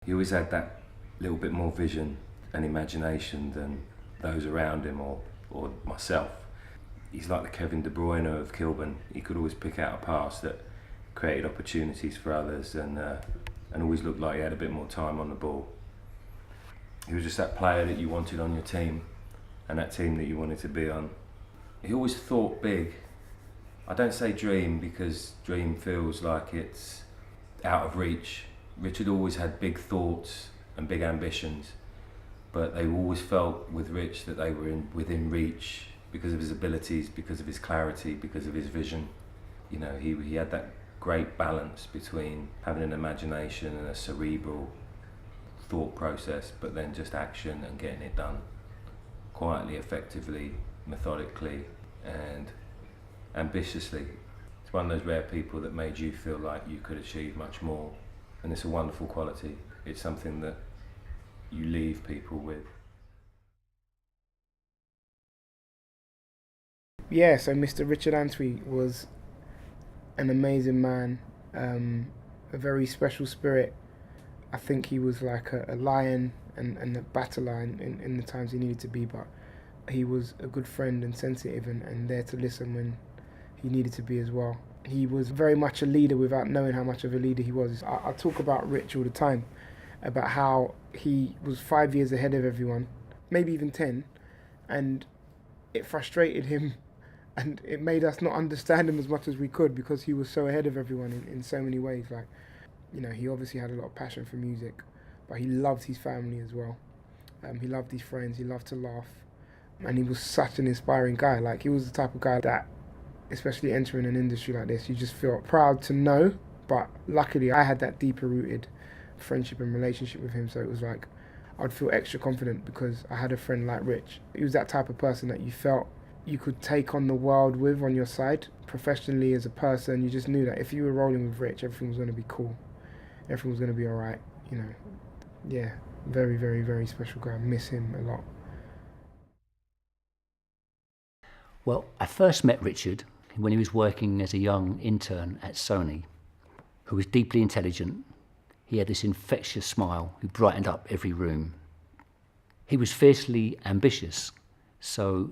He always had that little bit more vision and imagination than those around him or myself. He's like the Kevin De Bruyne of Kilburn. He could always pick out a pass that created opportunities for others and always looked like he had a bit more time on the ball. He was just that player that you wanted on your team and that team that you wanted to be on. He always thought big. I don't say dream because dream feels like it's out of reach. Richard always had big thoughts and big ambitions, but they always felt with Rich that they were within reach because of his abilities, because of his clarity, because of his vision. You know, he had that great balance between having an imagination and a cerebral thought process, but then just action and getting it done quietly, effectively, methodically and ambitiously. It's one of those rare people that made you feel like you could achieve much more, and it's a wonderful quality. It's something that you leave people with. Yeah, so Mr. Richard Antwi was an amazing man, a very special spirit. I think he was like a lion and a battle lion in the times he needed to be, but he was a good friend and sensitive and there to listen when he needed to be as well. He was very much a leader without knowing how much of a leader he was. I talk about Rich all the time, about how he was 5 years ahead of everyone, maybe even 10, and it frustrated him and it made us not understand him as much as we could because he was so ahead of everyone in so many ways. Like, you know, he obviously had a lot of passion for music, but he loved his family as well. He loved his friends, he loved to laugh, and he was such an inspiring guy. Like, he was the type of guy that, especially entering an industry like this, you just feel proud to know, but luckily I had that deeper rooted friendship and relationship with him, so it was like I'd feel extra confident because I had a friend like Rich. He was that type of person that you felt you could take on the world with on your side. Professionally, as a person, you just knew that if you were rolling with Rich, everything was going to be cool. Everything was going to be alright, you know. Yeah, very, very, very special guy. I miss him a lot. Well, I first met Richard when he was working as a young intern at Sony, who was deeply intelligent. He had this infectious smile who brightened up every room. He was fiercely ambitious, so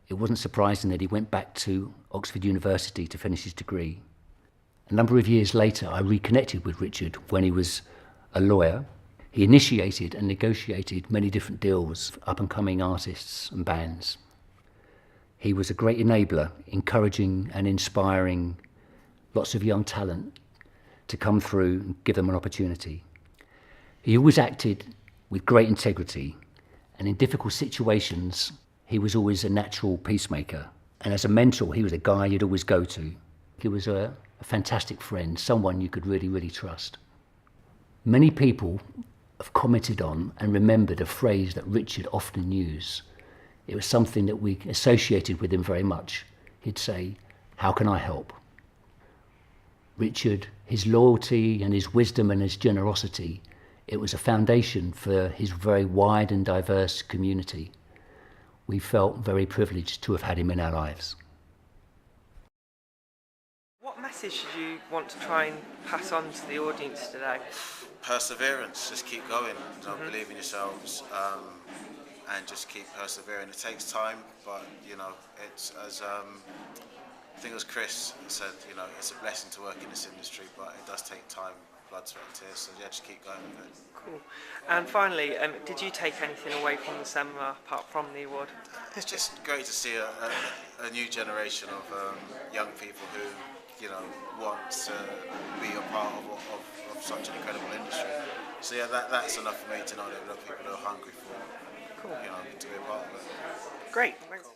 it wasn't surprising that he went back to Oxford University to finish his degree. A number of years later, I reconnected with Richard when he was a lawyer. He initiated and negotiated many different deals for up-and-coming artists and bands. He was a great enabler, encouraging and inspiring lots of young talent to come through and give them an opportunity. He always acted with great integrity, and in difficult situations, he was always a natural peacemaker. And as a mentor, he was a guy you'd always go to. He was a fantastic friend, someone you could really, really trust. Many people have commented on and remembered a phrase that Richard often used. It was something that we associated with him very much. He'd say, "How can I help?" Richard, his loyalty and his wisdom and his generosity, it was a foundation for his very wide and diverse community. We felt very privileged to have had him in our lives. What message did you want to try and pass on to the audience today? Perseverance, just keep going, don't believe in yourselves, and just keep persevering. It takes time, but you know, it's as I think it was Chris who said, you know, it's a blessing to work in this industry, but it does take time, blood, sweat and tears, so yeah, just keep going with it. Cool. And finally, did you take anything away from the seminar apart from the award? It's just great to see a new generation of young people who, you know, want to be a part of such an incredible industry. So yeah, that's enough for me to know that there are people who are hungry for, Cool. you know, to be a part of it. Great. Thanks.